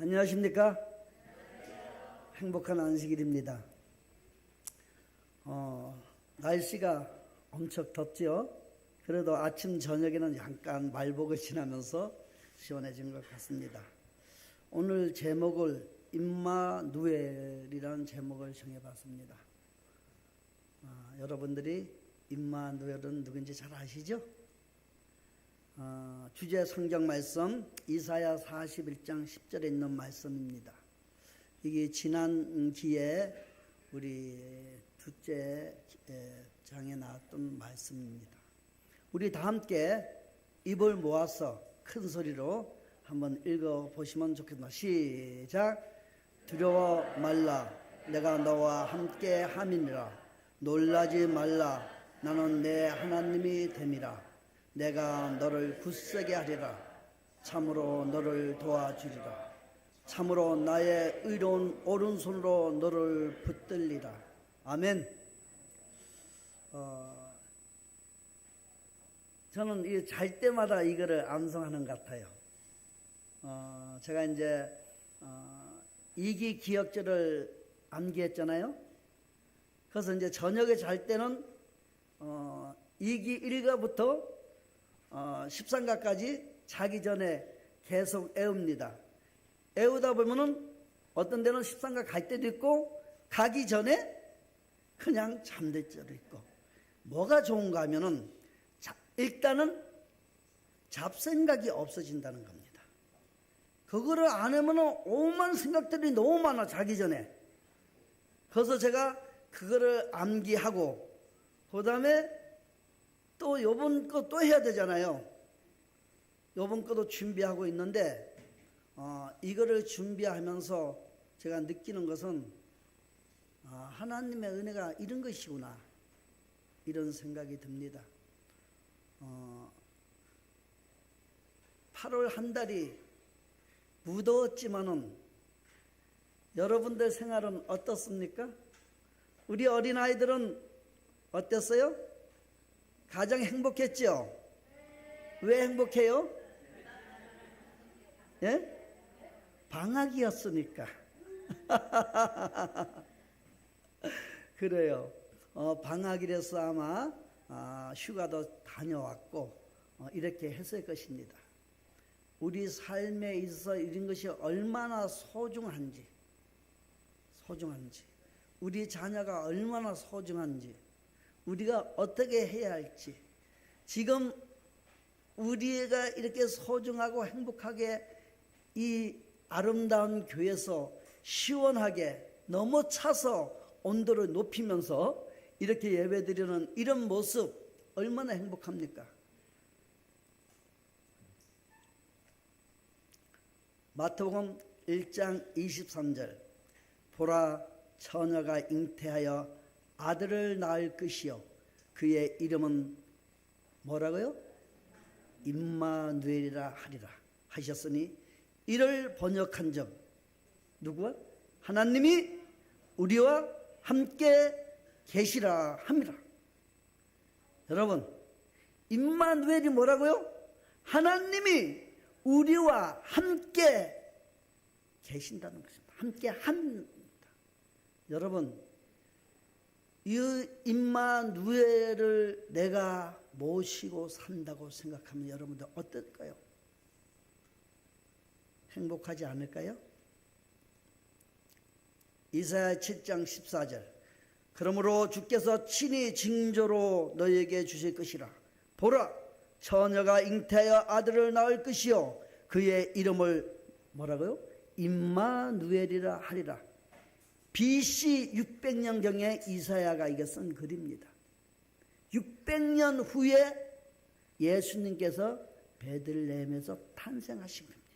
안녕하십니까? 행복한 안식일입니다. 날씨가 엄청 덥죠? 그래도 아침 저녁에는 약간 말복을 지나면서 시원해진 것 같습니다. 오늘 제목을 임마누엘이라는 제목을 정해봤습니다. 여러분들이 임마누엘은 누군지 잘 아시죠? 주제 성경 말씀 이사야 41장 10절에 있는 말씀입니다. 이게 지난 기회에 우리 둘째 장에 나왔던 말씀입니다. 우리 다 함께 입을 모아서 큰 소리로 한번 읽어보시면 좋겠습니다. 시작. 두려워 말라. 내가 너와 함께 함이니라. 놀라지 말라. 나는 내 하나님이 됨이라. 내가 너를 굳세게 하리라. 참으로 너를 도와주리라. 참으로 나의 의로운 오른손으로 너를 붙들리라. 아멘. 저는 잘 때마다 이거를 암송하는 것 같아요. 제가 이제 2기 기억절을 암기했잖아요. 그래서 이제 저녁에 잘 때는 2기 1가부터 13가까지 자기 전에 계속 애웁니다. 애우다 보면은 어떤 데는 13가 갈 때도 있고 가기 전에 그냥 잠들 때도 있고. 뭐가 좋은가 하면은 일단은 잡생각이 없어진다는 겁니다. 그거를 안 하면은 오만 생각들이 너무 많아, 자기 전에. 그래서 제가 그거를 암기하고 그 다음에 또 요번 거 또 해야 되잖아요. 요번 거도 준비하고 있는데 이거를 준비하면서 제가 느끼는 것은 하나님의 은혜가 이런 것이구나, 이런 생각이 듭니다. 8월 한 달이 무더웠지만은 여러분들 생활은 어떻습니까? 우리 어린아이들은 어땠어요? 가장 행복했죠? 왜 행복해요? 예? 방학이었으니까. 그래요. 방학이라서 아마 휴가도 다녀왔고 이렇게 했을 것입니다. 우리 삶에 있어서 이런 것이 얼마나 소중한지, 우리 자녀가 얼마나 소중한지, 우리가 어떻게 해야 할지, 지금 우리가 이렇게 소중하고 행복하게 이 아름다운 교회에서 시원하게 넘어차서 온도를 높이면서 이렇게 예배드리는 이런 모습 얼마나 행복합니까? 마태복음 1장 23절. 보라, 처녀가 잉태하여 아들을 낳을 것이요 그의 이름은 뭐라고요? 임마누엘이라 하리라 하셨으니 이를 번역한 점 누구와? 하나님이 우리와 함께 계시라 함이라. 여러분, 임마누엘이 뭐라고요? 하나님이 우리와 함께 계신다는 것입니다. 함께 합니다. 여러분, 이 임마누엘을 내가 모시고 산다고 생각하면 여러분들 어떨까요? 행복하지 않을까요? 이사야 7장 14절. 그러므로 주께서 친히 징조로 너에게 주실 것이라. 보라, 처녀가 잉태하여 아들을 낳을 것이요 그의 이름을 뭐라고요? 임마누엘이라 하리라. BC 600년경에 이사야가 이게 쓴 글입니다. 600년 후에 예수님께서 베들레헴에서 탄생하신 겁니다.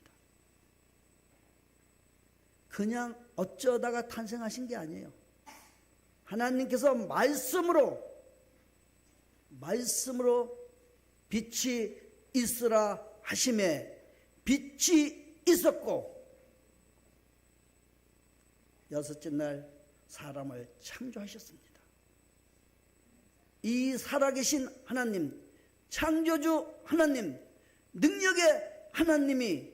그냥 어쩌다가 탄생하신 게 아니에요. 하나님께서 말씀으로 빛이 있으라 하심에 빛이 있었고 여섯째 날 사람을 창조하셨습니다. 이 살아계신 하나님, 창조주 하나님, 능력의 하나님이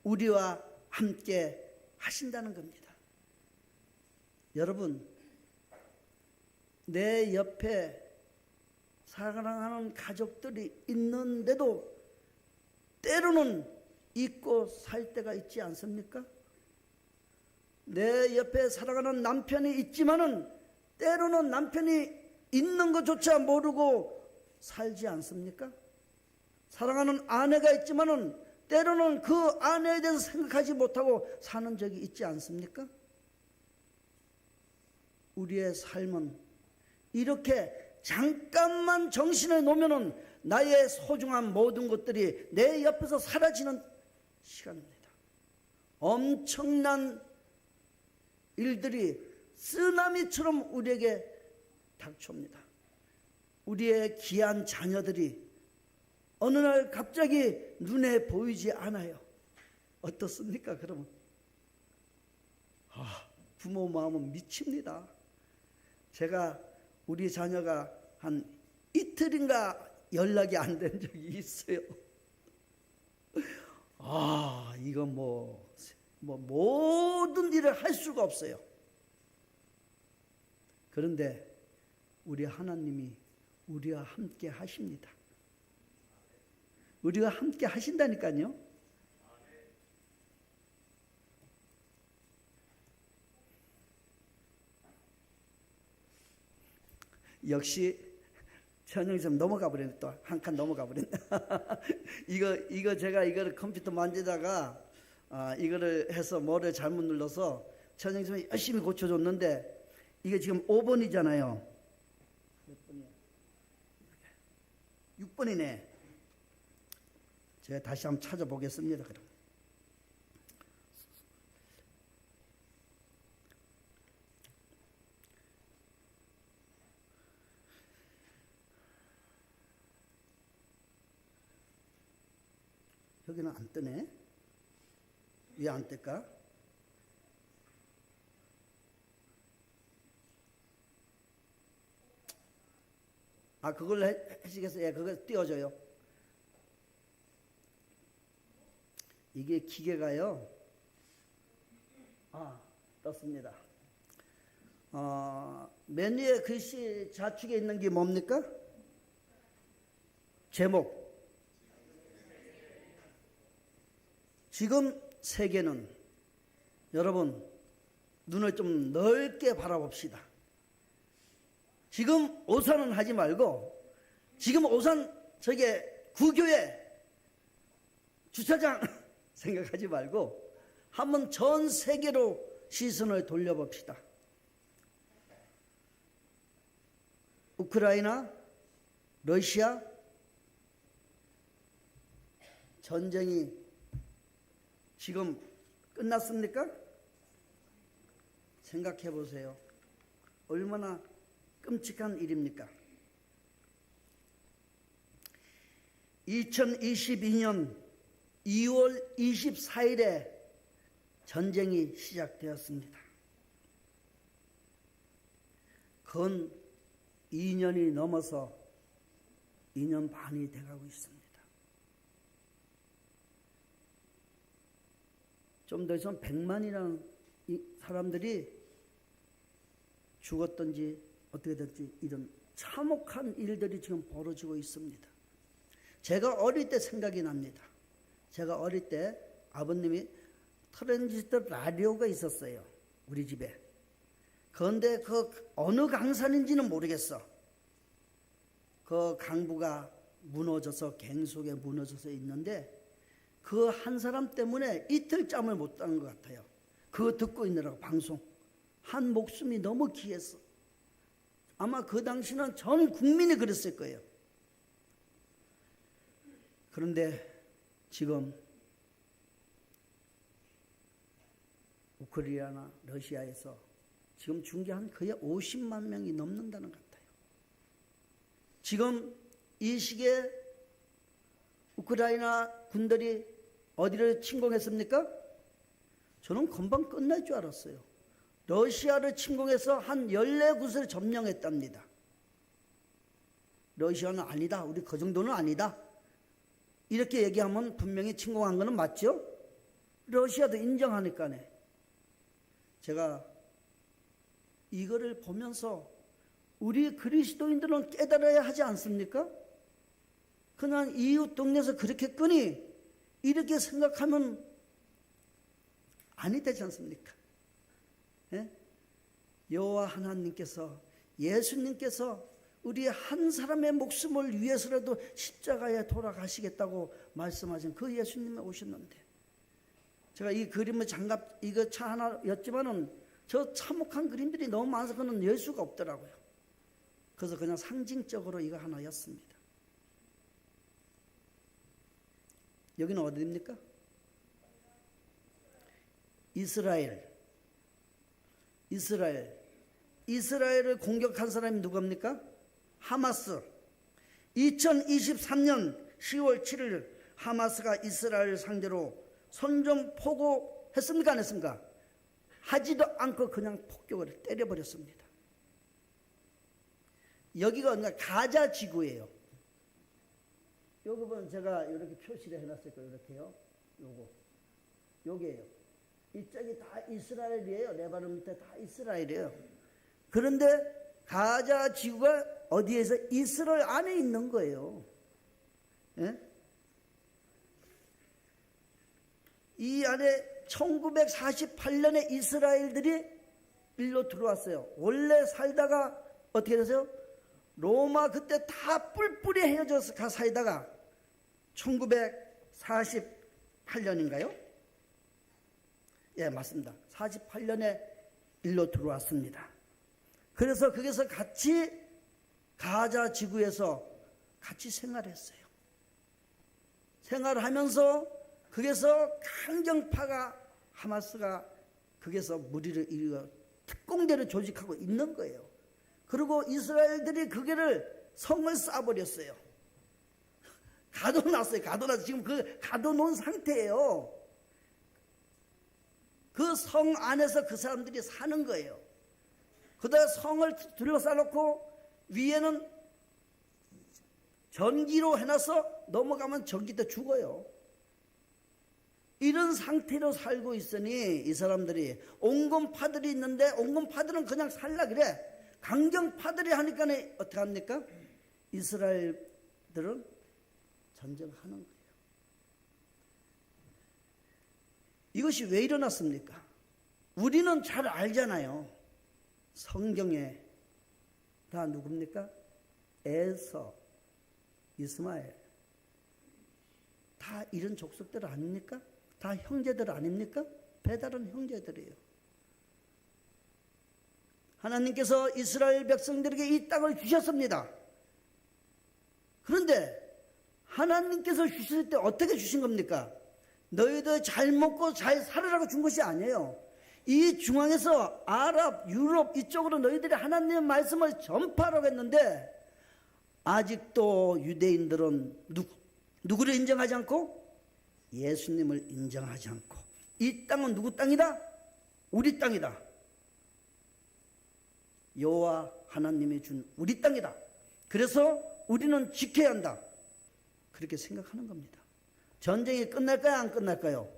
우리와 함께 하신다는 겁니다. 여러분, 내 옆에 사랑하는 가족들이 있는데도 때로는 잊고 살 때가 있지 않습니까? 내 옆에 사랑하는 남편이 있지만은 때로는 남편이 있는 것조차 모르고 살지 않습니까? 사랑하는 아내가 있지만은 때로는 그 아내에 대해서 생각하지 못하고 사는 적이 있지 않습니까? 우리의 삶은 이렇게 잠깐만 정신을 놓으면은 나의 소중한 모든 것들이 내 옆에서 사라지는 시간입니다. 엄청난 일들이 쓰나미처럼 우리에게 닥쳐옵니다. 우리의 귀한 자녀들이 어느 날 갑자기 눈에 보이지 않아요. 어떻습니까? 그러면 부모 마음은 미칩니다. 제가 우리 자녀가 한 이틀인가 연락이 안 된 적이 있어요. 이건 모든 일을 할 수가 없어요. 그런데 우리 하나님이 우리와 함께 하십니다. 우리와 함께 하신다니까요. 역시 천영이 넘어가 버렸네. 또 한 칸 넘어가 버렸네. 이거 제가 이거를 컴퓨터 만지다가 이거를 해서 뭐를 잘못 눌러서 천영이 열심히 고쳐줬는데 이게 지금 5번이잖아요. 몇 번이야? 6번이네. 제가 다시 한번 찾아보겠습니다. 그럼. 여기는 안 뜨네. 왜 안 뜰까? 그걸 해주겠어요? 예, 그걸 띄워줘요. 이게 기계가요. 떴습니다. 맨 위에 글씨 좌측에 있는 게 뭡니까? 제목. 지금 세계는, 여러분 눈을 좀 넓게 바라봅시다. 지금 오산은 하지 말고, 지금 오산 저게 구교회 주차장 생각하지 말고 한번 전 세계로 시선을 돌려봅시다. 우크라이나, 러시아 전쟁이 지금 끝났습니까? 생각해 보세요. 얼마나 끔찍한 일입니까? 2022년 2월 24일에 전쟁이 시작되었습니다. 건 2년이 넘어서 2년 반이 돼가고 있습니다. 좀 더 있으면 100만이라는 사람들이 죽었든지 어떻게 될지, 이런 참혹한 일들이 지금 벌어지고 있습니다. 제가 어릴 때 생각이 납니다. 제가 어릴 때 아버님이 트랜지스터 라디오가 있었어요. 우리 집에. 그런데 그 어느 강산인지는 모르겠어. 그 강부가 무너져서, 갱 속에 무너져서 있는데 그 한 사람 때문에 이틀 잠을 못 자는 것 같아요. 그거 듣고 있느라고, 방송. 한 목숨이 너무 귀했어. 아마 그 당시는 전 국민이 그랬을 거예요. 그런데 지금 우크라이나, 러시아에서 지금 죽은 게 한 거의 50만 명이 넘는다는 것 같아요. 지금 이 시기에 우크라이나 군들이 어디를 침공했습니까? 저는 금방 끝날 줄 알았어요. 러시아를 침공해서 한 14곳을 점령했답니다. 러시아는 아니다, 우리 그 정도는 아니다, 이렇게 얘기하면 분명히 침공한 거는 맞죠? 러시아도 인정하니까네. 제가 이거를 보면서 우리 그리스도인들은 깨달아야 하지 않습니까? 그냥 이웃 동네에서 그렇게 끄니 이렇게 생각하면 아니 되지 않습니까? 예? 여호와 하나님께서, 예수님께서 우리 한 사람의 목숨을 위해서라도 십자가에 돌아가시겠다고 말씀하신 그 예수님이 오셨는데, 제가 이 그림의 장갑 이거 차 하나였지만은 저 참혹한 그림들이 너무 많아서 그는 열 수가 없더라고요. 그래서 그냥 상징적으로 이거 하나였습니다. 여기는 어디입니까? 이스라엘을 공격한 사람이 누굽니까? 하마스. 2023년 10월 7일 하마스가 이스라엘 상대로 선전포고 했습니까? 안 했습니까? 하지도 않고 그냥 폭격을 때려버렸습니다. 여기가 어디가 가자 지구예요. 요 부분 제가 이렇게 표시를 해놨을 거예요. 이렇게요. 요게요. 이쪽이 다 이스라엘이에요. 레바논 밑에 다 이스라엘이에요. 그런데 가자 지구가 어디에서? 이스라엘 안에 있는 거예요. 예? 이 안에 1948년에 이스라엘들이 일로 들어왔어요. 원래 살다가 어떻게 됐어요? 로마 그때 다 뿔뿔이 헤어져서 살다가 1948년인가요? 예, 맞습니다. 48년에 일로 들어왔습니다. 그래서 거기서 같이 가자 지구에서 같이 생활했어요. 생활하면서 거기서 강경파가 하마스가 거기서 무리를 이루어 특공대를 조직하고 있는 거예요. 그리고 이스라엘들이 거기를 성을 쌓아버렸어요. 가둬놨어요. 가둬놔서 지금 그 가둬놓은 상태예요. 그 성 안에서 그 사람들이 사는 거예요. 그다음에 성을 둘러싸놓고 위에는 전기로 해놔서 넘어가면 전기 때 죽어요. 이런 상태로 살고 있으니 이 사람들이 온건파들이 있는데 온건파들은 그냥 살라 그래. 강경파들이 하니까 어떻게 합니까? 이스라엘들은 전쟁하는 거예요. 이것이 왜 일어났습니까? 우리는 잘 알잖아요. 성경에 다 누굽니까? 에서, 이스마엘 다 이런 족속들 아닙니까? 다 형제들 아닙니까? 배달은 형제들이에요. 하나님께서 이스라엘 백성들에게 이 땅을 주셨습니다. 그런데 하나님께서 주실 때 어떻게 주신 겁니까? 너희들 잘 먹고 잘 살으라고 준 것이 아니에요. 이 중앙에서 아랍, 유럽 이쪽으로 너희들이 하나님의 말씀을 전파하라고 했는데 아직도 유대인들은 누구를 인정하지 않고? 예수님을 인정하지 않고 이 땅은 누구 땅이다? 우리 땅이다. 여호와 하나님이 준 우리 땅이다. 그래서 우리는 지켜야 한다. 그렇게 생각하는 겁니다. 전쟁이 끝날까요? 안 끝날까요?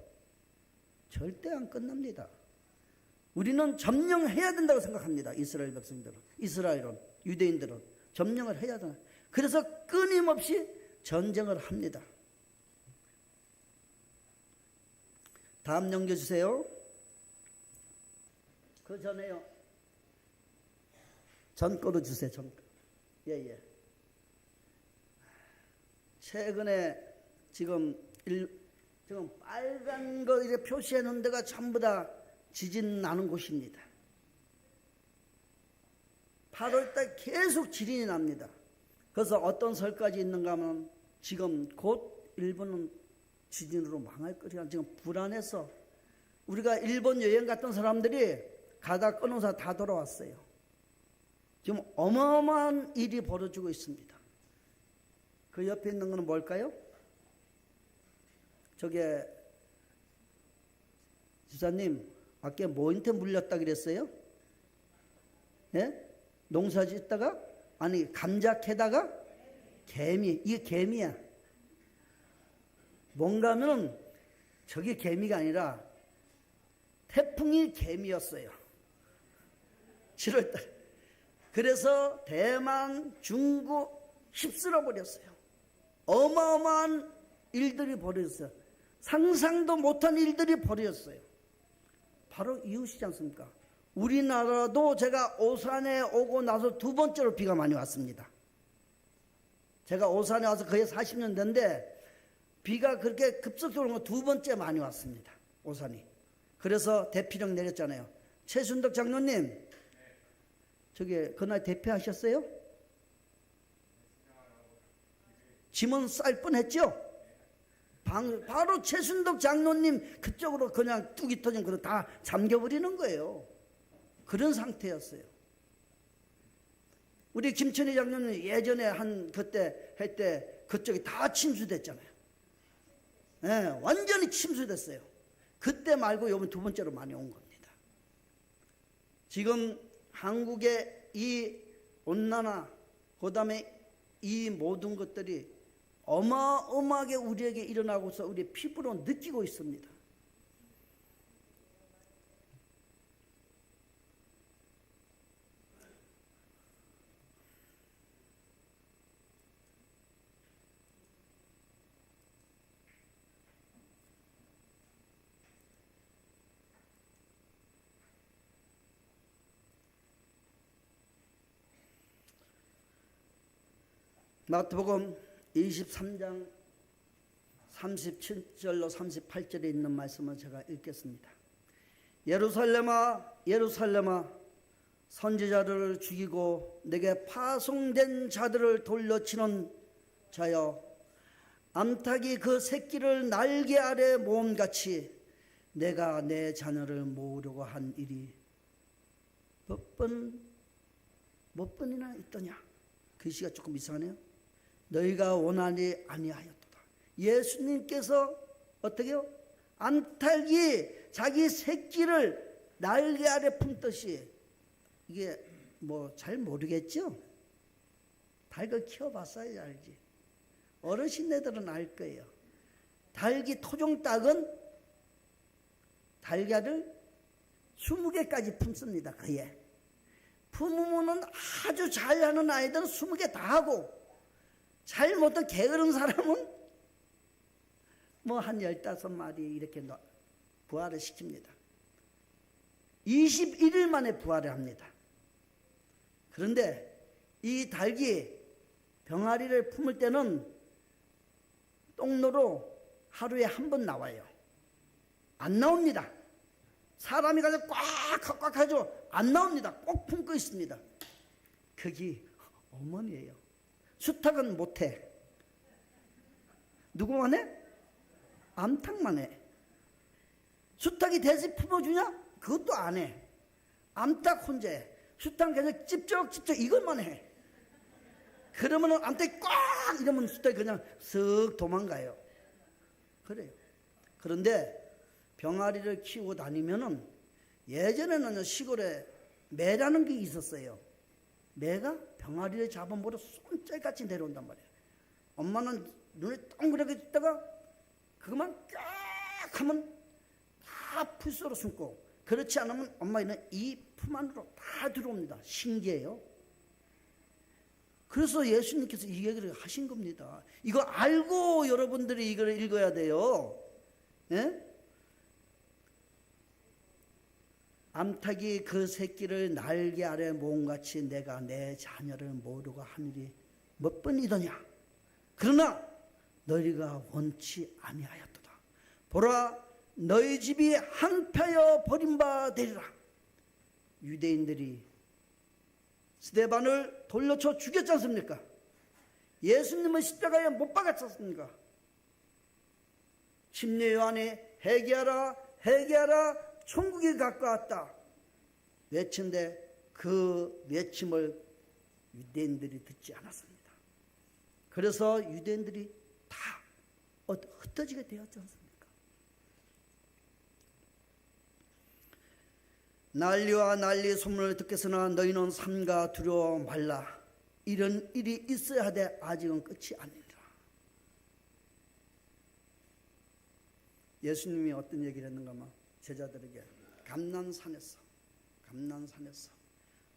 절대 안 끝납니다. 우리는 점령해야 된다고 생각합니다. 이스라엘 백성들은, 이스라엘은, 유대인들은 점령을 해야 된다. 그래서 끊임없이 전쟁을 합니다. 다음 넘겨주세요. 그 전에요. 전 거로 주세요. 전 거. 예. 최근에 지금 빨간 거 이제 표시해 놓은 데가 전부 다 지진 나는 곳입니다. 8월달 계속 지진이 납니다. 그래서 어떤 설까지 있는가 하면 지금 곧 일본은 지진으로 망할 거리가 지금 불안해서 우리가 일본 여행 갔던 사람들이 가다 끊어서 다 돌아왔어요. 지금 어마어마한 일이 벌어지고 있습니다. 그 옆에 있는 것은 뭘까요? 저게 지사님 아까 뭐한테 물렸다 그랬어요? 예? 농사 짓다가? 아니 감자 캐다가? 개미. 이게 개미야. 뭔가 하면 저게 개미가 아니라 태풍이 개미였어요. 7월달. 그래서 대만, 중국 휩쓸어 버렸어요. 어마어마한 일들이 벌어졌어요. 상상도 못한 일들이 벌어졌어요. 바로 이웃이지 않습니까? 우리나라도 제가 오산에 오고 나서 두 번째로 비가 많이 왔습니다. 제가 오산에 와서 거의 40년 됐는데 비가 그렇게 급속도로 두 번째 많이 왔습니다. 오산이. 그래서 대피령 내렸잖아요. 최순덕 장로님, 저기 그날 대피하셨어요? 짐은 쌀 뻔했죠? 바로 최순덕 장로님 그쪽으로 그냥 뚝이 터진 그거 다 잠겨버리는 거예요. 그런 상태였어요. 우리 김천희 장로님 예전에 그때 할 때 그쪽이 다 침수됐잖아요. 네, 완전히 침수됐어요. 그때 말고 요번 두 번째로 많이 온 겁니다. 지금 한국의 이 온난화, 그 다음에 이 모든 것들이 어마어마하게 우리에게 일어나고서 우리 피부로 느끼고 있습니다. 마태복음 23장 37절로 38절에 있는 말씀을 제가 읽겠습니다. 예루살렘아 예루살렘아 선지자들을 죽이고 내게 파송된 자들을 돌려치는 자여, 암탉이 그 새끼를 날개 아래 모음같이 내가 내 자녀를 모으려고 한 일이 몇 번이나 있더냐. 글씨가 조금 이상하네요. 너희가 원하니 아니하였도다. 예수님께서 어떻게요? 암탉이 자기 새끼를 날개 아래 품듯이, 이게 뭐 잘 모르겠죠? 닭을 키워봤어야 알지. 어르신네들은 알 거예요. 닭이 토종닭은 달걀을 20개까지 품습니다. 그에 품으면은 아주 잘하는 아이들은 20개 다 하고, 잘 못한 게으른 사람은 뭐 한 15마리 이렇게 부화를 시킵니다. 21일 만에 부화를 합니다. 그런데 이 닭이 병아리를 품을 때는 똥로로 하루에 한 번 나와요. 안 나옵니다. 사람이 가서 꽉 하죠. 안 나옵니다. 꼭 품고 있습니다. 그게 어머니예요. 수탉은 못해. 누구만 해? 암탉만 해. 수탉이 대신 품어주냐? 그것도 안 해. 암탉 혼자 해. 수탉은 그냥 찝쩍찝쩍 이것만 해. 그러면은 암탉이 꽉 이러면 수탉이 그냥 쓱 도망가요. 그래요. 그런데 병아리를 키우고 다니면은, 예전에는 시골에 매라는 게 있었어요. 매가 병아리를 잡아먹으러 손짤같이 내려온단 말이에요. 엄마는 눈에 동그랗게 있다가 그것만 꽉 하면 다 풀쏘로 숨고, 그렇지 않으면 엄마는 이 품 안으로 다 들어옵니다. 신기해요. 그래서 예수님께서 이 얘기를 하신 겁니다. 이거 알고 여러분들이 이걸 읽어야 돼요. 예? 암탉이 그 새끼를 날개 아래 모음같이 내가 내 자녀를 모으려고 하늘이 몇 번이더냐. 그러나 너희가 원치 아니하였도다. 보라, 너희 집이 항폐하여 버림바 되리라. 유대인들이 스데반을 돌려쳐 죽였지 않습니까? 예수님은 십자가에 못 박았지 않습니까? 침례 요한이 회개하라 회개하라 천국이 가까웠다 외친데 그 외침을 유대인들이 듣지 않았습니다. 그래서 유대인들이 다 흩어지게 되었지 않습니까? 난리와 난리 소문을 듣겠으나 너희는 삼가 두려워 말라. 이런 일이 있어야 하되 아직은 끝이 아니라. 예수님이 어떤 얘기를 했는가 하면 제자들에게 감난산에서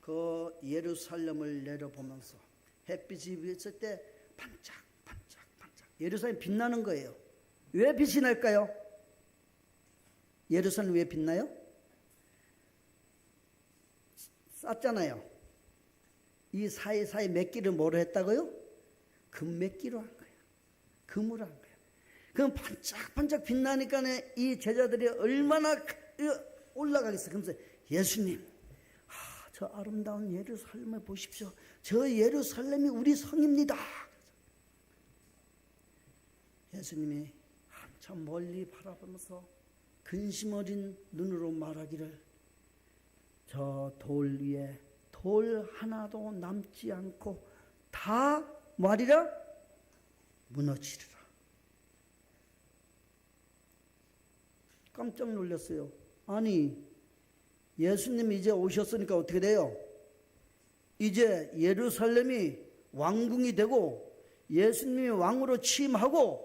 그 예루살렘을 내려보면서 햇빛이 비칠 때 반짝 예루살렘이 빛나는 거예요. 왜 빛이 날까요? 예루살렘 왜 빛나요? 쌌잖아요. 이 사이사이 몇 끼를 뭐로 했다고요? 금몇끼로 한 거예요. 금으로 한 거예요. 그럼 반짝반짝 빛나니까 이 제자들이 얼마나 올라가겠어요. 그러면서 예수님, 저 아름다운 예루살렘을 보십시오. 저 예루살렘이 우리 성입니다. 예수님이 한참 멀리 바라보면서 근심 어린 눈으로 말하기를 저 돌 위에 돌 하나도 남지 않고 다 뭐하리라? 무너지리라. 깜짝 놀랐어요. 아니 예수님이 이제 오셨으니까 어떻게 돼요? 이제 예루살렘이 왕궁이 되고 예수님이 왕으로 취임하고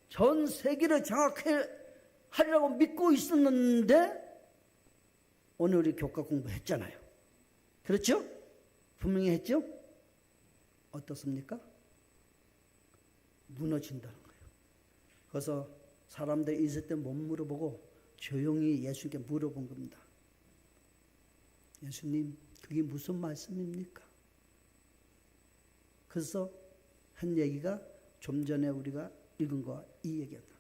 전 세계를 장악하리라고 믿고 있었는데 오늘 우리 교과 공부했잖아요. 그렇죠? 분명히 했죠? 어떻습니까? 무너진다는 거예요. 그래서 사람들이 있을 때 못 물어보고 조용히 예수님께 물어본 겁니다. 예수님, 그게 무슨 말씀입니까? 그래서 한 얘기가 좀 전에 우리가 읽은 거와 이 얘기였다.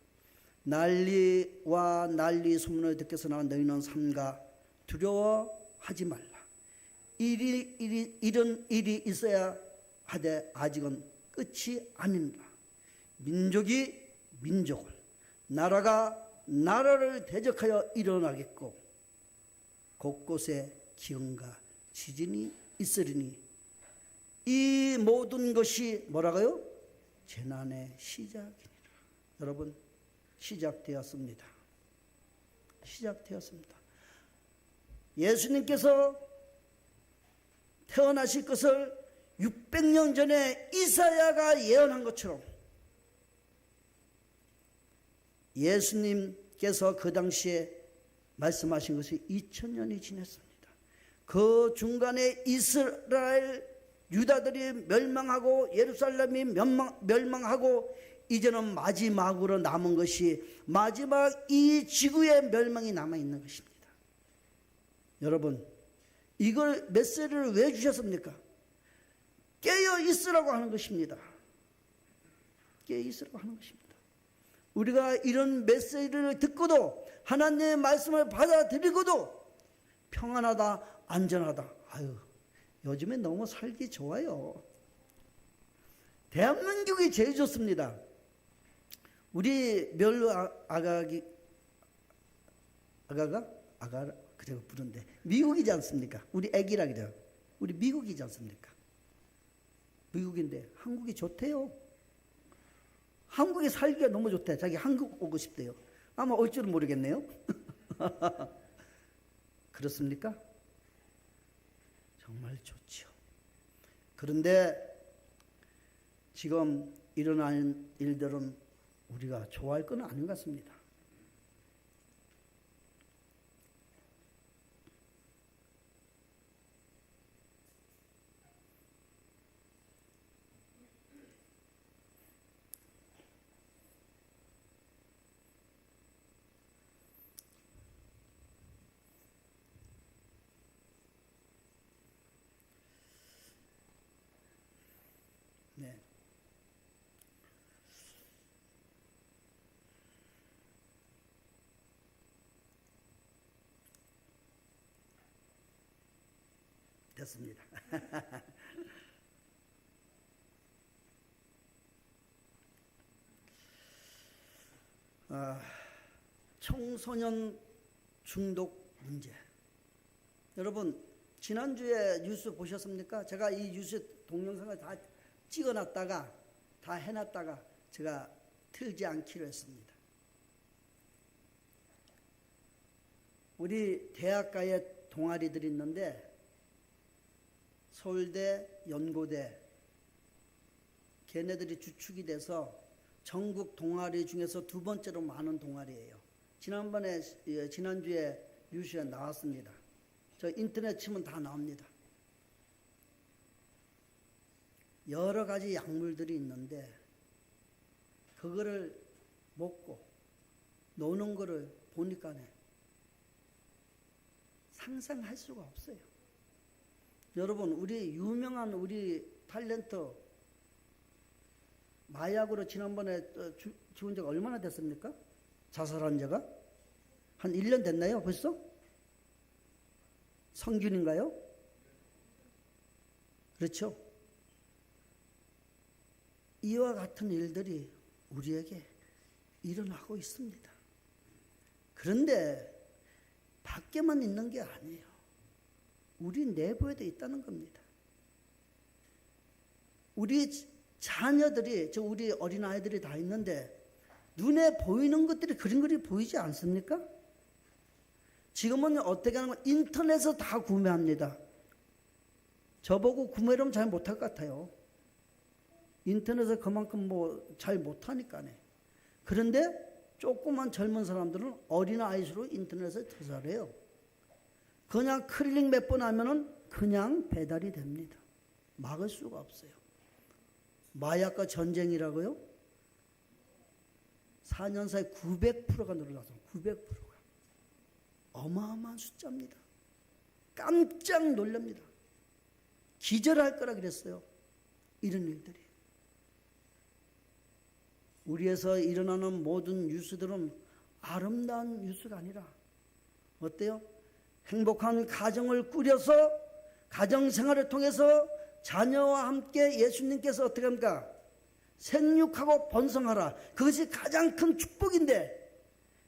난리와 난리 소문을 듣고서 나온 너희는 삼가 두려워하지 말라. 이런 일이 있어야 하되 아직은 끝이 아니니라. 민족이 민족을, 나라가 나라를 대적하여 일어나겠고 곳곳에 기근과 지진이 있으리니 이 모든 것이 뭐라고요? 재난의 시작이니라. 여러분, 시작되었습니다. 예수님께서 태어나실 것을 600년 전에 이사야가 예언한 것처럼 예수님께서 그 당시에 말씀하신 것이 2000년이 지났습니다. 그 중간에 이스라엘 유다들이 멸망하고 예루살렘이 멸망하고 이제는 마지막으로 남은 것이 마지막 이 지구의 멸망이 남아있는 것입니다. 여러분, 이걸 메시지를 왜 주셨습니까? 깨어 있으라고 하는 것입니다. 깨어 있으라고 하는 것입니다. 우리가 이런 메시지를 듣고도 하나님의 말씀을 받아들이고도 평안하다, 안전하다. 요즘에 너무 살기 좋아요. 대한민국이 제일 좋습니다. 우리 멸로 아가가 그래서 부른데 미국이지 않습니까? 우리 애기라 그래요. 우리 미국이지 않습니까? 미국인데 한국이 좋대요. 한국에 살기가 너무 좋대. 자기 한국 오고 싶대요. 아마 올 줄은 모르겠네요. 그렇습니까? 정말 좋죠. 그런데 지금 일어나는 일들은 우리가 좋아할 건 아닌 것 같습니다. 네. 됐습니다. 청소년 중독 문제. 여러분, 지난주에 뉴스 보셨습니까? 제가 이 뉴스 동영상을 다 찍어놨다가 다 해놨다가 제가 틀지 않기로 했습니다. 우리 대학가에 동아리들이 있는데 서울대, 연고대 걔네들이 주축이 돼서 전국 동아리 중에서 두 번째로 많은 동아리예요. 지난주에 뉴스에 나왔습니다. 저 인터넷 치면 다 나옵니다. 여러 가지 약물들이 있는데 그거를 먹고 노는 거를 보니까네 상상할 수가 없어요. 여러분, 우리 유명한 우리 탤런트 마약으로 지난번에 죽은 지가 얼마나 됐습니까? 자살한 지가? 한 1년 됐나요 벌써? 성균인가요? 그렇죠? 이와 같은 일들이 우리에게 일어나고 있습니다. 그런데 밖에만 있는 게 아니에요. 우리 내부에도 있다는 겁니다. 우리 자녀들이, 우리 어린아이들이 다 있는데 눈에 보이는 것들이 그림 보이지 않습니까? 지금은 어떻게 하는 거 인터넷에서 다 구매합니다. 저보고 구매를 잘 못할 것 같아요. 인터넷에서 그만큼 잘 못하니까네. 그런데 조그만 젊은 사람들은 어린아이로 인터넷에 투자를 해요. 그냥 클릭 몇 번 하면은 그냥 배달이 됩니다. 막을 수가 없어요. 마약과 전쟁이라고요? 4년 사이에 900%가 늘어나서 900%가 어마어마한 숫자입니다. 깜짝 놀랍니다. 기절할 거라 그랬어요. 이런 일들이. 우리에서 일어나는 모든 뉴스들은 아름다운 뉴스가 아니라 어때요? 행복한 가정을 꾸려서 가정생활을 통해서 자녀와 함께 예수님께서 어떻게 합니까? 생육하고 번성하라. 그것이 가장 큰 축복인데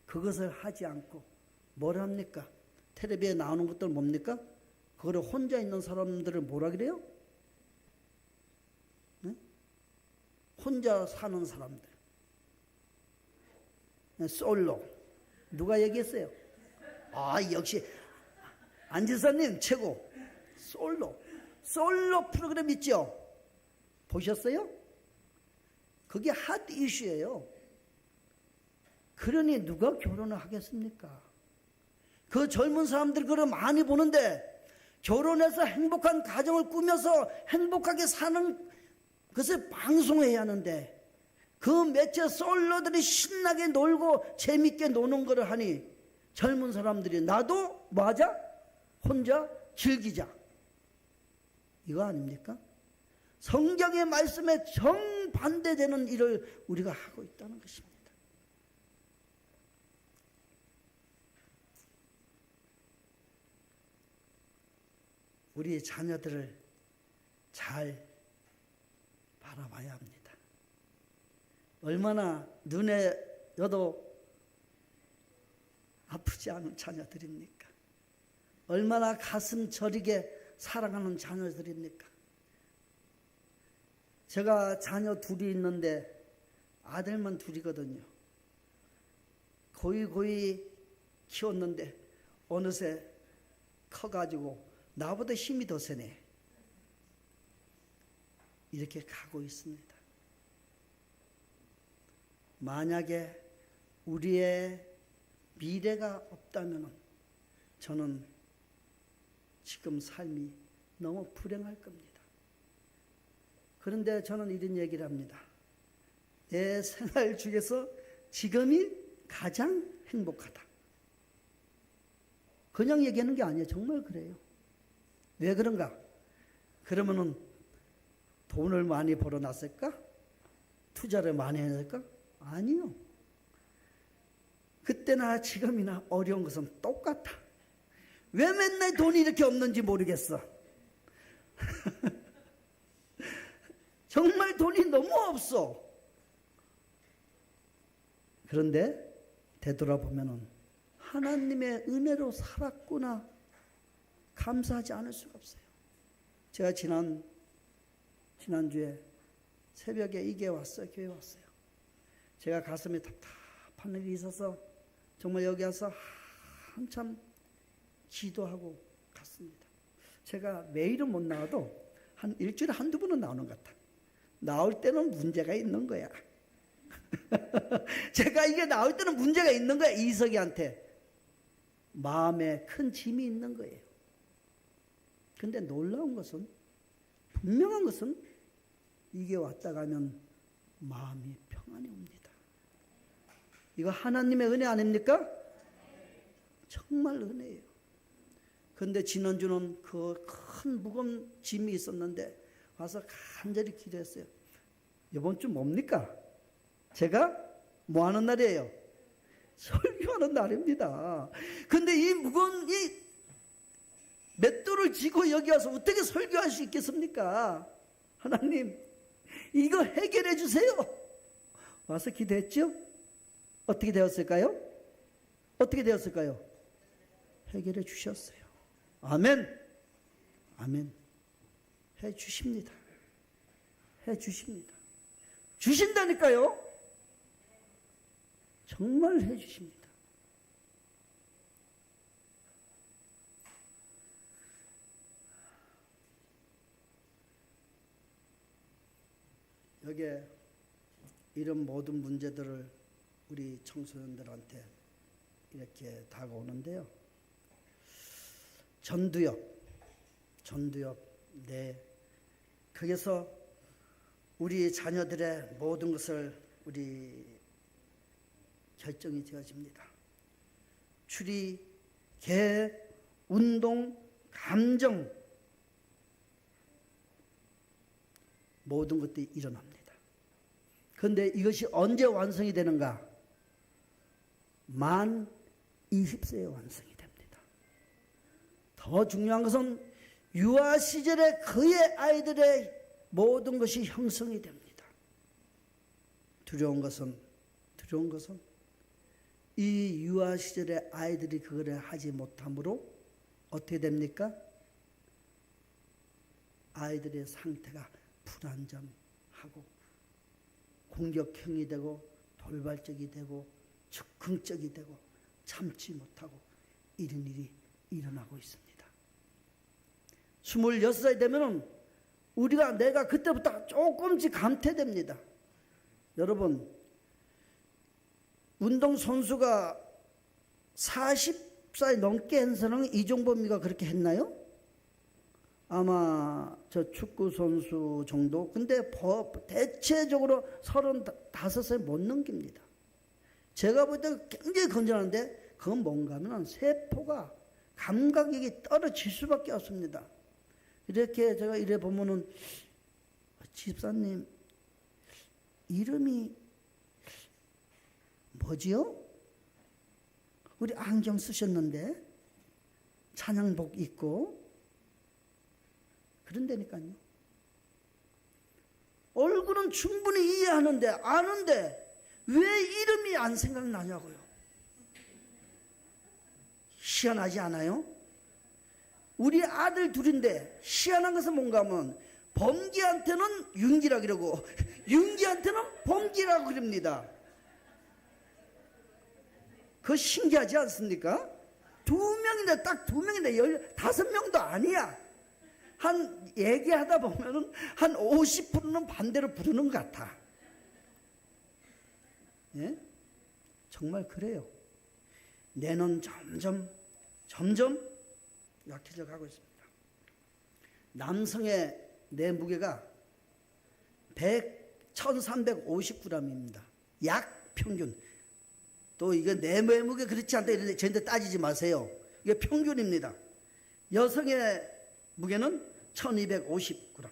그것을 하지 않고 뭘 합니까? 텔레비에 나오는 것들 뭡니까? 그거를 혼자 있는 사람들을 뭐라 그래요? 네? 혼자 사는 사람들. 솔로. 누가 얘기했어요? 역시 안지사님 최고. 솔로 프로그램 있죠? 보셨어요? 그게 핫 이슈예요. 그러니 누가 결혼을 하겠습니까? 그 젊은 사람들 그걸 많이 보는데 결혼해서 행복한 가정을 꾸며서 행복하게 사는 것을 방송해야 하는데 그 매체 솔로들이 신나게 놀고 재밌게 노는 거를 하니 젊은 사람들이 나도 맞아? 혼자 즐기자. 이거 아닙니까? 성경의 말씀에 정반대되는 일을 우리가 하고 있다는 것입니다. 우리 자녀들을 잘 바라봐야 합니다. 얼마나 눈에 여도 아프지 않은 자녀들입니까? 얼마나 가슴 저리게 사랑하는 자녀들입니까? 제가 자녀 둘이 있는데 아들만 둘이거든요. 고이 키웠는데 어느새 커가지고 나보다 힘이 더 세네. 이렇게 가고 있습니다. 만약에 우리의 미래가 없다면 저는 지금 삶이 너무 불행할 겁니다. 그런데 저는 이런 얘기를 합니다. 내 생활 중에서 지금이 가장 행복하다. 그냥 얘기하는 게 아니에요. 정말 그래요. 왜 그런가? 그러면은 돈을 많이 벌어놨을까? 투자를 많이 했을까? 아니요. 그때나 지금이나 어려운 것은 똑같아. 왜 맨날 돈이 이렇게 없는지 모르겠어. 정말 돈이 너무 없어. 그런데 되돌아보면은 하나님의 은혜로 살았구나. 감사하지 않을 수가 없어요. 제가 지난주에 새벽에 이게 왔어요. 교회 왔어요. 제가 가슴에 답답한 일이 있어서 정말 여기 와서 한참 기도하고 갔습니다. 제가 매일은 못 나와도 한 일주일에 한두 번은 나오는 것 같아. 나올 때는 문제가 있는 거야. 제가 이게 나올 때는 문제가 있는 거야. 이석이한테 마음에 큰 짐이 있는 거예요. 근데 놀라운 것은, 분명한 것은 이게 왔다 가면 마음이 평안이 옵니다. 이거 하나님의 은혜 아닙니까? 정말 은혜예요. 근데 지난주는 그 큰 무거운 짐이 있었는데 와서 간절히 기도했어요. 이번 주 뭡니까? 제가 뭐 하는 날이에요? 설교하는 날입니다. 근데 이 무거운 이 맷돌을 쥐고 여기 와서 어떻게 설교할 수 있겠습니까? 하나님, 이거 해결해 주세요. 와서 기도했죠? 어떻게 되었을까요? 어떻게 되었을까요? 해결해 주셨어요. 아멘. 아멘. 해 주십니다. 해 주십니다. 주신다니까요. 정말 해 주십니다. 여기에 이런 모든 문제들을 우리 청소년들한테 이렇게 다가오는데요. 전두엽, 네. 거기서 우리 자녀들의 모든 것을 우리 결정이 되어집니다. 추리, 계획, 운동, 감정, 모든 것들이 일어납니다. 그런데 이것이 언제 완성이 되는가? 만 20세에 완성이 됩니다. 더 중요한 것은 유아 시절에 그의 아이들의 모든 것이 형성이 됩니다. 두려운 것은 이 유아 시절에 아이들이 그거를 하지 못함으로 어떻게 됩니까? 아이들의 상태가 불안정하고 공격형이 되고 돌발적이 되고 즉흥적이 되고 참지 못하고 이런 일이 일어나고 있습니다. 26살 되면은 내가 그때부터 조금씩 감퇴됩니다. 여러분, 운동선수가 40살 넘게 해서는 이종범이가 그렇게 했나요? 아마 저 축구선수 정도? 근데 대체적으로 35살 못 넘깁니다. 제가 볼 때 굉장히 건전한데 그건 뭔가 하면 세포가 감각이 떨어질 수밖에 없습니다. 이렇게 제가 이래 보면은 집사님 이름이 뭐지요? 우리 안경 쓰셨는데 찬양복 입고 그런다니까요. 얼굴은 충분히 이해하는데 아는데 왜 이름이 안 생각나냐고요. 희한하지 않아요? 우리 아들 둘인데 희한한 것은 뭔가 하면 범기한테는 윤기라 그러고 윤기한테는 범기라고 그럽니다. 그거 신기하지 않습니까? 딱 두 명인데 15명도 아니야. 얘기하다 보면은 한 50%는 반대로 부르는 것 같아. 예? 정말 그래요. 뇌는 점점 약해져 가고 있습니다. 남성의 뇌 무게가 1350g입니다. 약 평균. 또 이거 내 무게 그렇지 않다 이런데 저한테 따지지 마세요. 이게 평균입니다. 여성의 무게는 1250g.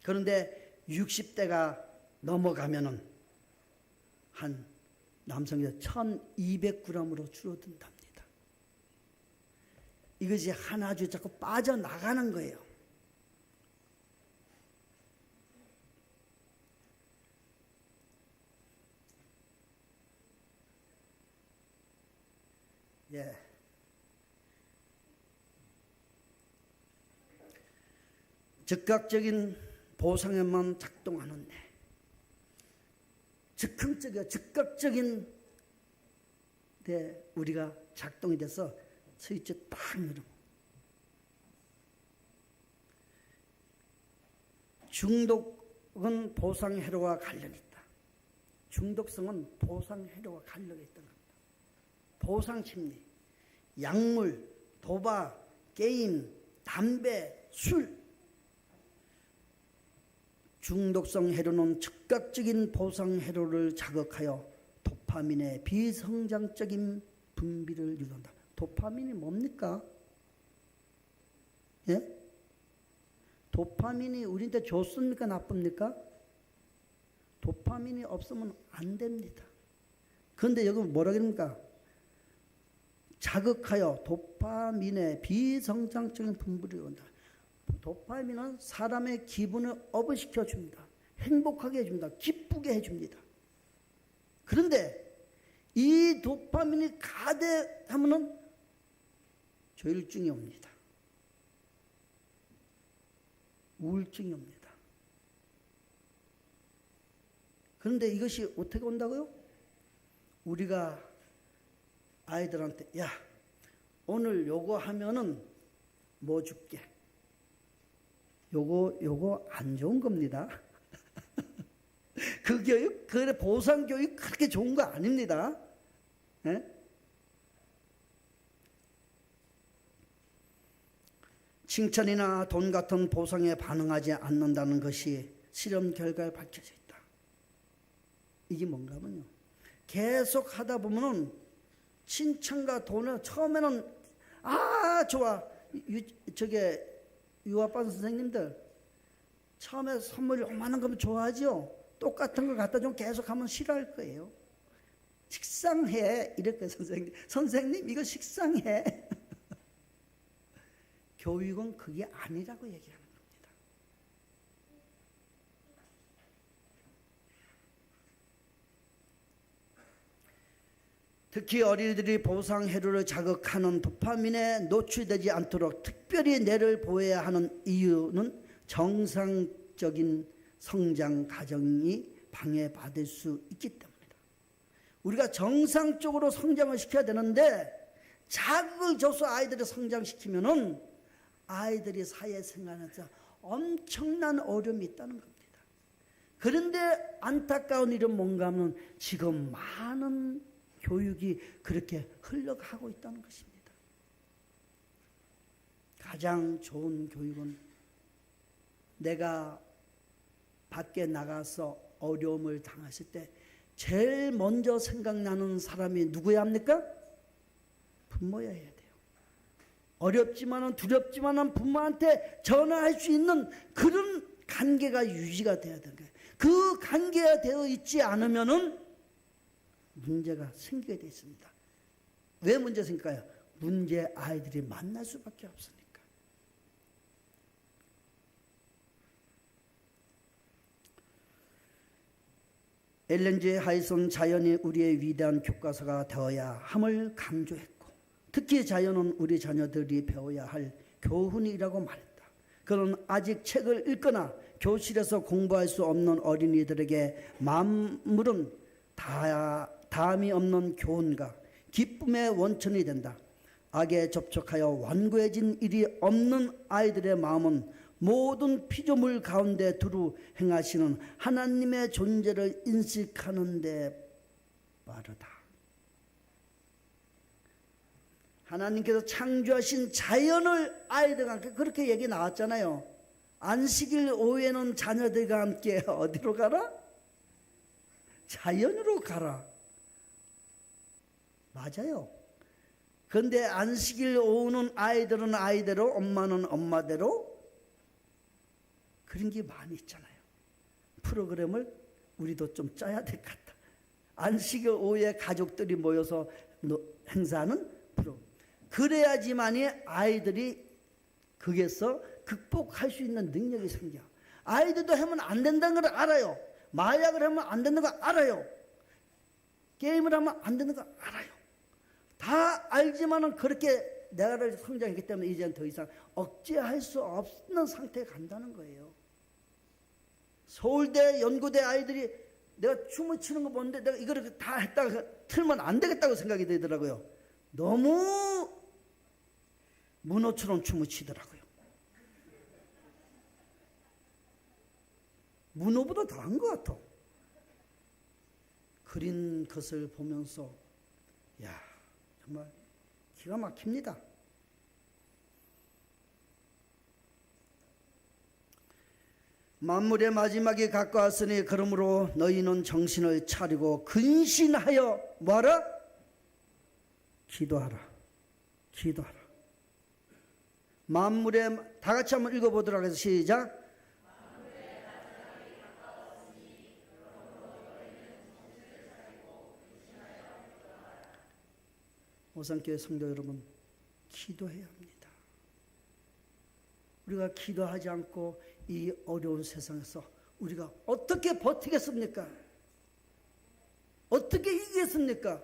그런데 60대가 넘어가면은 한 남성이 1200g으로 줄어든답니다. 이것이 하나씩 자꾸 빠져나가는 거예요. 예. 즉각적인 보상에만 작동하는 뇌. 즉각적인 데 우리가 작동이 돼서 스위치 딱 누르고 중독은 보상회로와 관련이 있다. 중독성은 보상회로와 관련이 있던 겁니다. 보상심리, 약물, 도박, 게임, 담배, 술. 중독성 회로는 즉각적인 보상회로를 자극하여 도파민의 비성장적인 분비를 유도한다. 도파민이 뭡니까? 예? 도파민이 우리한테 좋습니까? 나쁩니까? 도파민이 없으면 안 됩니다. 그런데 여기 뭐라 그럽니까? 자극하여 도파민의 비성장적인 분비를 유도한다. 도파민은 사람의 기분을 업시켜 줍니다. 행복하게 해줍니다. 기쁘게 해줍니다. 그런데 이 도파민이 가득하면 조울증이 옵니다. 우울증이 옵니다. 그런데 이것이 어떻게 온다고요? 우리가 아이들한테 야 오늘 요거 하면은 뭐 줄게. 요거 안 좋은 겁니다. 그 교육, 그 보상 교육 그렇게 좋은 거 아닙니다. 예? 칭찬이나 돈 같은 보상에 반응하지 않는다는 것이 실험 결과에 밝혀져 있다. 이게 뭔가 하면요. 계속 하다 보면은 칭찬과 돈을 처음에는 좋아. 유아반 선생님들 처음에 선물 요만한 거면 좋아하죠. 똑같은 걸 갖다 좀 계속하면 싫어할 거예요. 식상해 이렇게 선생님 이거 식상해. 교육은 그게 아니라고 얘기하는 겁니다. 특히 어린이들이 보상 회로를 자극하는 도파민에 노출되지 않도록 특별히 뇌를 보호해야 하는 이유는 정상적인 성장 과정이 방해받을 수 있기 때문이다. 우리가 정상적으로 성장을 시켜야 되는데 자극을 줘서 아이들을 성장시키면은 아이들이 사회생활에서 엄청난 어려움이 있다는 겁니다. 그런데 안타까운 일은 뭔가 하면 지금 많은 교육이 그렇게 흘러가고 있다는 것입니다. 가장 좋은 교육은 내가 밖에 나가서 어려움을 당했을 때 제일 먼저 생각나는 사람이 누구야 합니까? 부모여야 돼요. 어렵지만은 두렵지만은 부모한테 전화할 수 있는 그런 관계가 유지가 돼야 되는 거예요. 그 관계가 되어 있지 않으면은 문제가 생기게 되어 있습니다. 왜 문제 생길까요? 문제 아이들이 만날 수밖에 없으니까. 엘렌 G 하이슨 자연이 우리의 위대한 교과서가 되어야 함을 강조했고 특히 자연은 우리 자녀들이 배워야 할 교훈이라고 말했다. 그는 아직 책을 읽거나 교실에서 공부할 수 없는 어린이들에게 만물은 다함이 없는 교훈과 기쁨의 원천이 된다. 악에 접촉하여 완고해진 일이 없는 아이들의 마음은 모든 피조물 가운데 두루 행하시는 하나님의 존재를 인식하는 데 빠르다. 하나님께서 창조하신 자연을 아이들과 함께 그렇게 얘기 나왔잖아요. 안식일 오후에는 자녀들과 함께 어디로 가라? 자연으로 가라. 맞아요. 그런데 안식일 오후는 아이들은 아이대로 엄마는 엄마대로 그런 게 많이 있잖아요. 프로그램을 우리도 좀 짜야 될 것 같다. 안식일 오후에 가족들이 모여서 행사하는 프로그램. 그래야지만이 아이들이 거기에서 극복할 수 있는 능력이 생겨. 아이들도 하면 안 된다는 걸 알아요. 마약을 하면 안 되는 거 알아요. 게임을 하면 안 되는 거 알아요. 다 알지만은 그렇게 내가 성장했기 때문에 이제는 더 이상 억제할 수 없는 상태에 간다는 거예요. 서울대, 연고대 아이들이 내가 춤을 추는 거 보는데 내가 이거를 다 했다가 틀면 안 되겠다고 생각이 되더라고요. 너무 문어처럼 춤을 추더라고요. 문어보다 더한 것 같아. 그린 것을 보면서 야, 정말 기가 막힙니다. 만물의 마지막이 가까웠으니 그러므로 너희는 정신을 차리고 근신하여 뭐하라? 기도하라. 기도하라. 만물의, 다 같이 한번 읽어보도록 하겠습니다. 시작. 오산교회 성도 여러분, 기도해야 합니다. 우리가 기도하지 않고 이 어려운 세상에서 우리가 어떻게 버티겠습니까? 어떻게 이기겠습니까?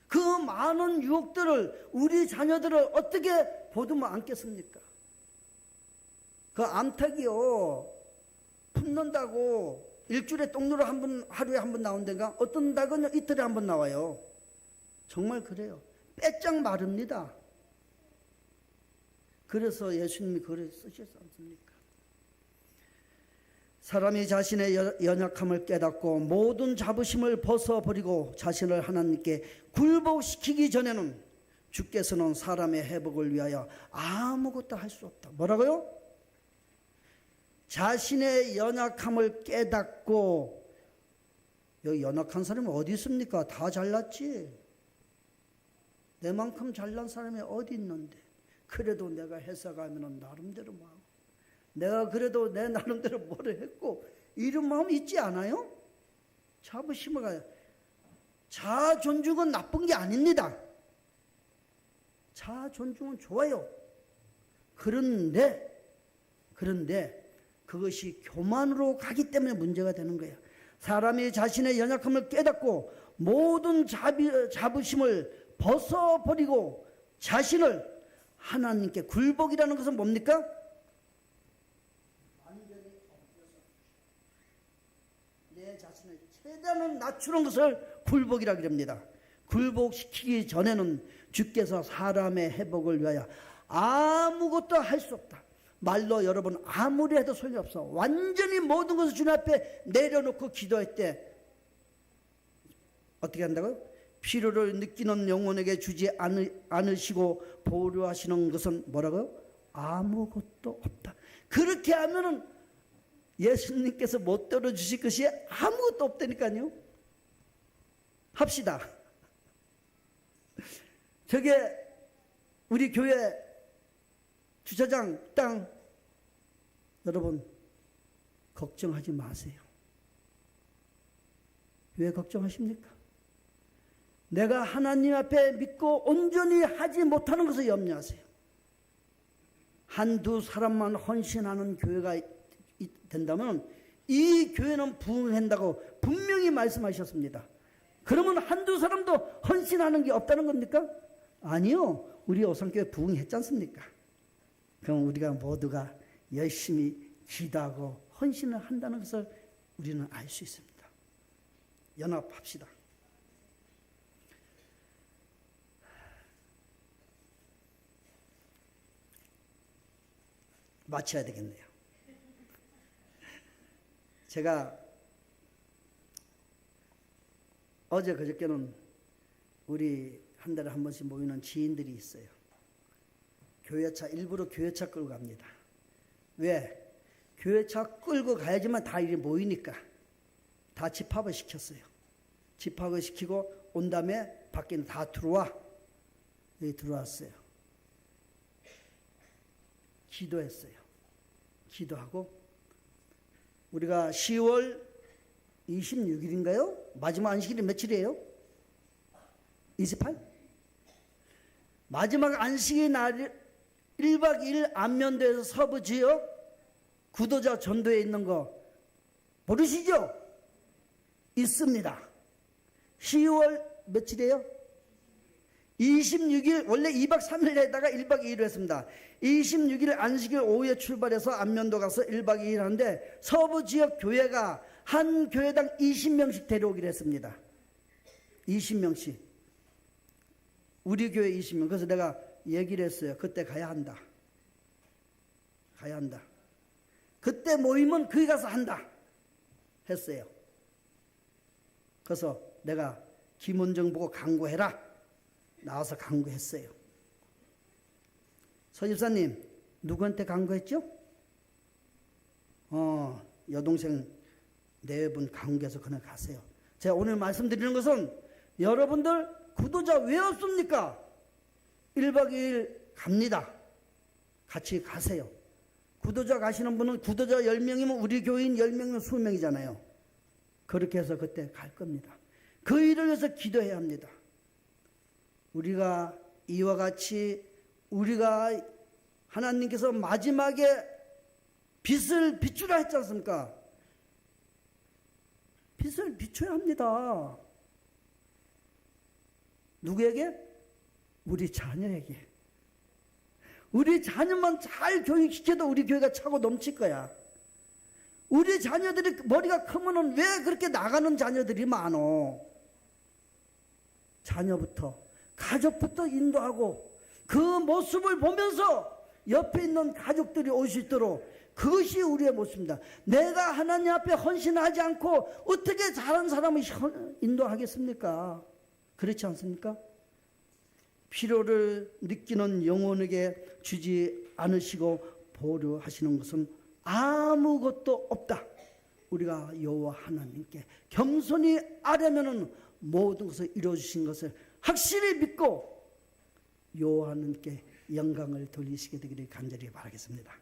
그 많은 유혹들을, 우리 자녀들을 어떻게 보듬어 안겠습니까? 그 암탉이요, 품는다고 일주일에 똥누로 하루에 한 번 나온다가 어떤 닭은 이틀에 한 번 나와요. 정말 그래요. 빼짝 마릅니다. 그래서 예수님이 글을 쓰셨지 않습니까? 사람이 자신의 연약함을 깨닫고 모든 자부심을 벗어버리고 자신을 하나님께 굴복시키기 전에는 주께서는 사람의 회복을 위하여 아무것도 할 수 없다. 뭐라고요? 자신의 연약함을 깨닫고, 여기 연약한 사람이 어디 있습니까? 다 잘났지. 내만큼 잘난 사람이 어디 있는데. 그래도 내가 회사 가면 나름대로 마음, 내가 그래도 내 나름대로 뭐를 했고, 이런 마음 있지 않아요? 자부심을 가요. 자아 존중은 나쁜 게 아닙니다. 자아 존중은 좋아요. 그런데 그것이 교만으로 가기 때문에 문제가 되는 거예요. 사람이 자신의 연약함을 깨닫고 모든 자부심을 벗어버리고 자신을 하나님께 굴복이라는 것은 뭡니까? 완전히 엎드려서 내 자신을 최대한 낮추는 것을 굴복이라고 합니다. 굴복시키기 전에는 주께서 사람의 회복을 위하여 아무것도 할 수 없다. 말로 여러분 아무리 해도 소용이 없어. 완전히 모든 것을 주님 앞에 내려놓고 기도할 때 어떻게 한다고요? 필요를 느끼는 영혼에게 주지 않으시고 보류하시는 것은 뭐라고요? 아무것도 없다. 그렇게 하면은 예수님께서 못 들어주실 것이 아무것도 없다니까요. 합시다. 저게 우리 교회 주차장 땅, 여러분 걱정하지 마세요. 왜 걱정하십니까? 내가 하나님 앞에 믿고 온전히 하지 못하는 것을 염려하세요. 한두 사람만 헌신하는 교회가 된다면 이 교회는 부흥한다고 분명히 말씀하셨습니다. 그러면 한두 사람도 헌신하는 게 없다는 겁니까? 아니요. 우리 오산교회 부흥했지 않습니까? 그럼 우리가 모두가 열심히 기도하고 헌신을 한다는 것을 우리는 알 수 있습니다. 연합합시다. 마쳐야 되겠네요. 제가 어제 그저께는 우리 한 달에 한 번씩 모이는 지인들이 있어요. 교회차, 일부러 교회차 끌고 갑니다. 왜? 교회차 끌고 가야지만 다 이리 모이니까 다 집합을 시켰어요. 집합을 시키고 온 다음에 밖에는 다 들어와. 여기 들어왔어요. 기도했어요. 기도하고 우리가 10월 26일인가요? 마지막 안식일이 며칠이에요? 28? 마지막 안식일 날 1박 2일 안면도에서 서부 지역 구도자 전도에 있는 거 모르시죠? 있습니다. 10월 며칠이에요? 26일, 원래 2박 3일에다가 1박 2일을 했습니다. 26일 안식일 오후에 출발해서 안면도 가서 1박 2일 하는데 서부 지역 교회가 한 교회당 20명씩 데려오기로 했습니다. 20명씩. 우리 교회 20명. 그래서 내가 얘기를 했어요. 그때 가야 한다. 가야 한다. 그때 모이면 거기 가서 한다. 했어요. 그래서 내가 김원정 보고 강구해라. 나와서 강구했어요. 서 집사님, 누구한테 강구했죠? 여동생 4분 강구해서 그냥 가세요. 제가 오늘 말씀드리는 것은 여러분들 구도자 왜 없습니까? 1박 2일 갑니다. 같이 가세요. 구도자 가시는 분은 구도자 10명이면 우리 교인 10명이면 20명이잖아요. 그렇게 해서 그때 갈 겁니다. 그 일을 위해서 기도해야 합니다. 우리가 이와 같이 우리가 하나님께서 마지막에 빛을 비추라 했지 않습니까? 빛을 비춰야 합니다. 누구에게? 우리 자녀에게. 우리 자녀만 잘 교육시켜도 우리 교회가 차고 넘칠 거야. 우리 자녀들이 머리가 크면은 왜 그렇게 나가는 자녀들이 많어? 자녀부터, 가족부터 인도하고 그 모습을 보면서 옆에 있는 가족들이 올 수 있도록, 그것이 우리의 모습입니다. 내가 하나님 앞에 헌신하지 않고 어떻게 다른 사람을 인도하겠습니까? 그렇지 않습니까? 필요를 느끼는 영혼에게 주지 않으시고 보류하시는 것은 아무것도 없다. 우리가 여호와 하나님께 겸손히 아뢰면은 모든 것을 이루어주신 것을 확실히 믿고 여호와 하나님께 영광을 돌리시게 되기를 간절히 바라겠습니다.